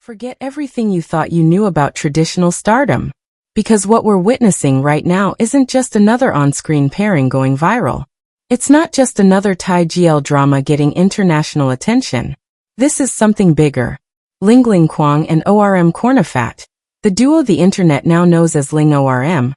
Forget everything you thought you knew about traditional stardom. Because what we're witnessing right now isn't just another on-screen pairing going viral. It's not just another Thai GL drama getting international attention. This is something bigger. Lingling Kwong and Orm Kornnaphat, the duo the internet now knows as LingOrm,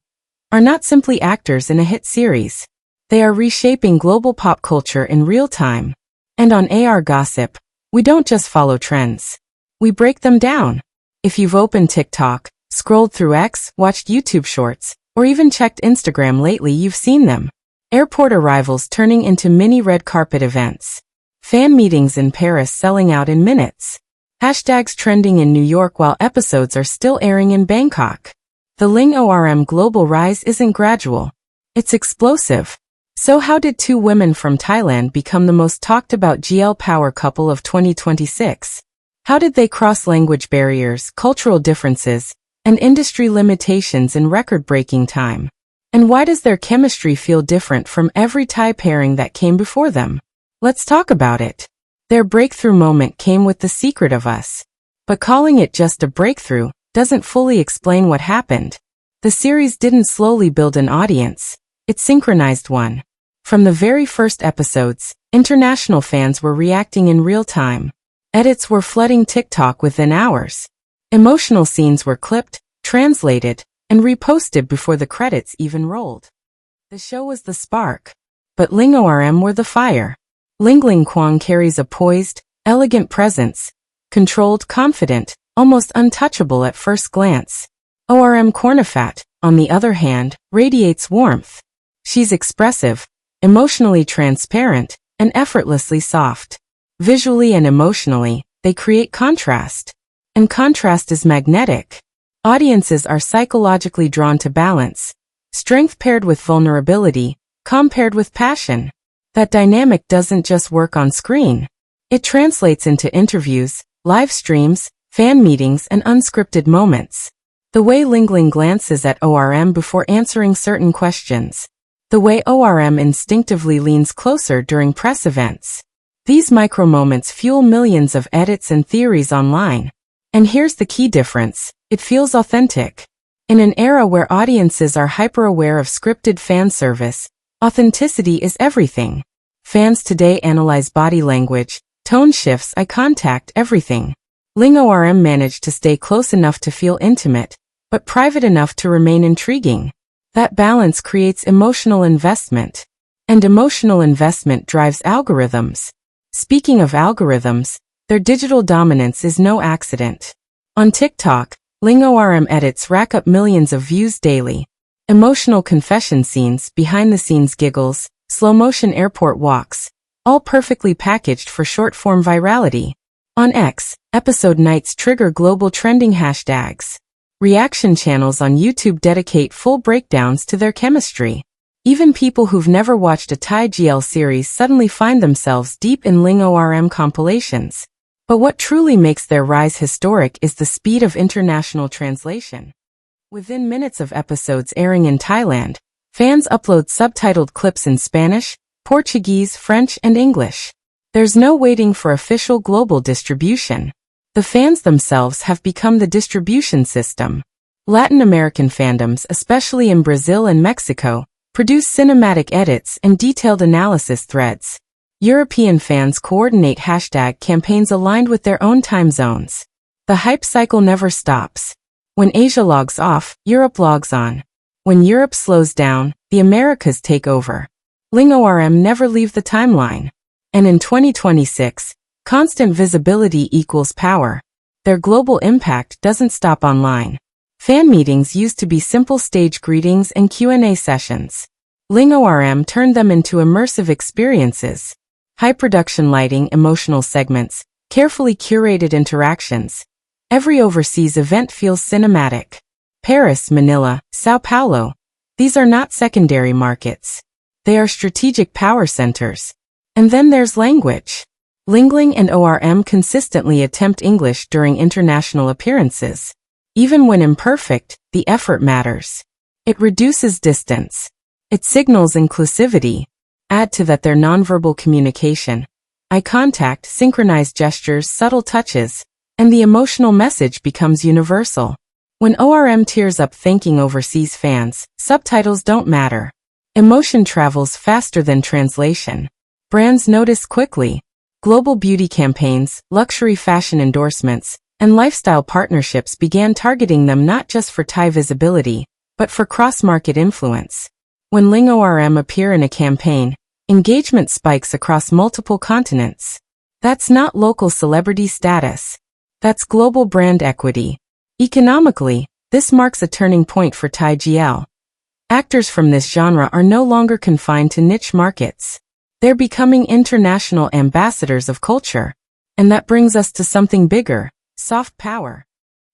are not simply actors in a hit series. They are reshaping global pop culture in real time. And on ARGossip, we don't just follow trends. We break them down. If you've opened TikTok, scrolled through X, watched YouTube shorts, or even checked Instagram lately, you've seen them. Airport arrivals turning into mini red carpet events. Fan meetings in Paris selling out in minutes. Hashtags trending in New York while episodes are still airing in Bangkok. The LingOrm global rise isn't gradual. It's explosive. So how did two women from Thailand become the most talked about GL power couple of 2026? How did they cross language barriers, cultural differences, and industry limitations in record-breaking time? And why does their chemistry feel different from every Thai pairing that came before them? Let's talk about it. Their breakthrough moment came with The Secret of Us. But calling it just a breakthrough doesn't fully explain what happened. The series didn't slowly build an audience. It synchronized one. From the very first episodes, international fans were reacting in real time. Edits were flooding TikTok within hours. Emotional scenes were clipped, translated, and reposted before the credits even rolled. The show was the spark. But LingOrm were the fire. Lingling Kwong carries a poised, elegant presence, controlled, confident, almost untouchable at first glance. Orm Kornnaphat, on the other hand, radiates warmth. She's expressive, emotionally transparent, and effortlessly soft. Visually and emotionally, they create contrast. And contrast is magnetic. Audiences are psychologically drawn to balance. Strength paired with vulnerability, calm paired with passion. That dynamic doesn't just work on screen. It translates into interviews, live streams, fan meetings, and unscripted moments. The way Lingling glances at Orm before answering certain questions. The way Orm instinctively leans closer during press events. These micro-moments fuel millions of edits and theories online. And here's the key difference. It feels authentic. In an era where audiences are hyper-aware of scripted fan service, authenticity is everything. Fans today analyze body language, tone shifts, eye contact, everything. LingOrm managed to stay close enough to feel intimate, but private enough to remain intriguing. That balance creates emotional investment. And emotional investment drives algorithms. Speaking of algorithms, their digital dominance is no accident. On TikTok, LingOrm edits rack up millions of views daily. Emotional confession scenes, behind-the-scenes giggles, slow-motion airport walks, all perfectly packaged for short-form virality. On X, episode nights trigger global trending hashtags. Reaction channels on YouTube dedicate full breakdowns to their chemistry. Even people who've never watched a Thai GL series suddenly find themselves deep in LingOrm compilations. But what truly makes their rise historic is the speed of international translation. Within minutes of episodes airing in Thailand, fans upload subtitled clips in Spanish, Portuguese, French, and English. There's no waiting for official global distribution. The fans themselves have become the distribution system. Latin American fandoms, especially in Brazil and Mexico, produce cinematic edits and detailed analysis threads. European fans coordinate hashtag campaigns aligned with their own time zones. The hype cycle never stops. When Asia logs off, Europe logs on. When Europe slows down, the Americas take over. LingOrm never leave the timeline. And in 2026, constant visibility equals power. Their global impact doesn't stop online. Fan meetings used to be simple stage greetings and Q&A sessions. LingOrm turned them into immersive experiences. High-production lighting, emotional segments, carefully curated interactions. Every overseas event feels cinematic. Paris, Manila, Sao Paulo. These are not secondary markets. They are strategic power centers. And then there's language. Lingling and Orm consistently attempt English during international appearances. Even when imperfect, the effort matters. It reduces distance. It signals inclusivity. Add to that their nonverbal communication, eye contact, synchronized gestures, subtle touches, and the emotional message becomes universal. When ORM tears up thanking overseas fans, subtitles don't matter. Emotion travels faster than translation. Brands notice quickly. Global beauty campaigns, luxury fashion endorsements, and lifestyle partnerships began targeting them not just for Thai visibility, but for cross-market influence. When LingOrm appear in a campaign, engagement spikes across multiple continents. That's not local celebrity status. That's global brand equity. Economically, this marks a turning point for Thai GL. Actors from this genre are no longer confined to niche markets. They're becoming international ambassadors of culture. And that brings us to something bigger, soft power.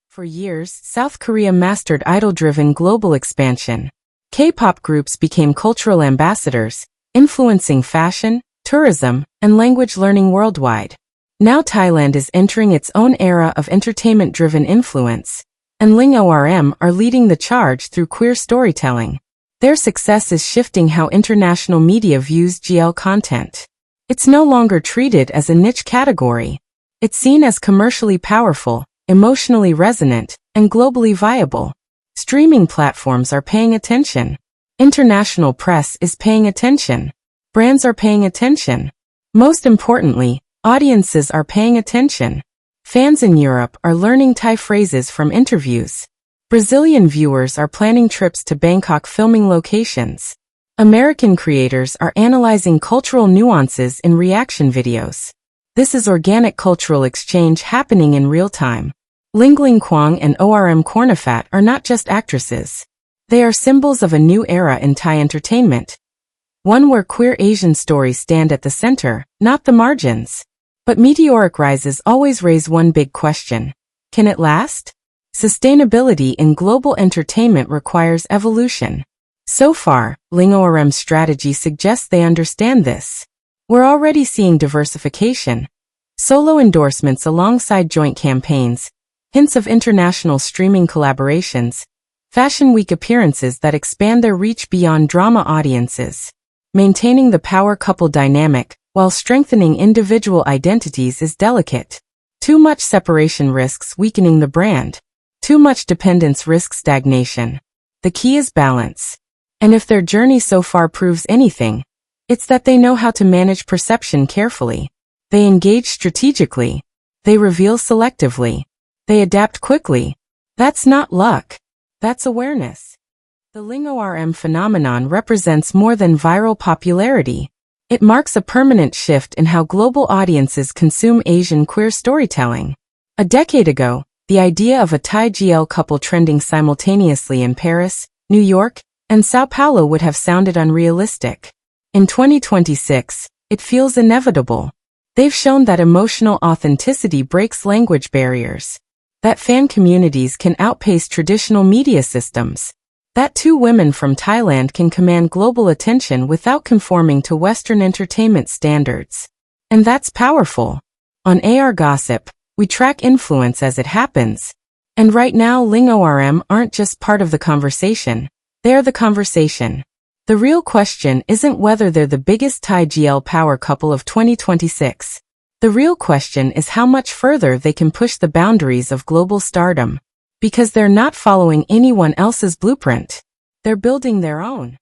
For years, South Korea mastered idol-driven global expansion. K-pop groups became cultural ambassadors, influencing fashion, tourism, and language learning worldwide. Now Thailand is entering its own era of entertainment-driven influence, and LingOrm are leading the charge through queer storytelling. Their success is shifting how international media views GL content. It's no longer treated as a niche category. It's seen as commercially powerful, emotionally resonant, and globally viable. Streaming platforms are paying attention. International press is paying attention. Brands are paying attention. Most importantly, audiences are paying attention. Fans in Europe are learning Thai phrases from interviews. Brazilian viewers are planning trips to Bangkok filming locations. American creators are analyzing cultural nuances in reaction videos. This is organic cultural exchange happening in real time. Lingling Kwong and Orm Kornnaphat are not just actresses. They are symbols of a new era in Thai entertainment. One where queer Asian stories stand at the center, not the margins. But meteoric rises always raise one big question. Can it last? Sustainability in global entertainment requires evolution. So far, LingOrm's strategy suggests they understand this. We're already seeing diversification. Solo endorsements alongside joint campaigns, hints of international streaming collaborations, Fashion Week appearances that expand their reach beyond drama audiences. Maintaining the power couple dynamic, while strengthening individual identities is delicate. Too much separation risks weakening the brand. Too much dependence risks stagnation. The key is balance. And if their journey so far proves anything, it's that they know how to manage perception carefully. They engage strategically. They reveal selectively. They adapt quickly. That's not luck. That's awareness. The LingOrm phenomenon represents more than viral popularity. It marks a permanent shift in how global audiences consume Asian queer storytelling. A decade ago, the idea of a Thai GL couple trending simultaneously in Paris, New York, and Sao Paulo would have sounded unrealistic. In 2026, it feels inevitable. They've shown that emotional authenticity breaks language barriers. That fan communities can outpace traditional media systems. That two women from Thailand can command global attention without conforming to Western entertainment standards. And that's powerful. On ARGossip, we track influence as it happens. And right now LingOrm aren't just part of the conversation, they're the conversation. The real question isn't whether they're the biggest Thai GL power couple of 2026. The real question is how much further they can push the boundaries of global stardom. Because they're not following anyone else's blueprint. They're building their own.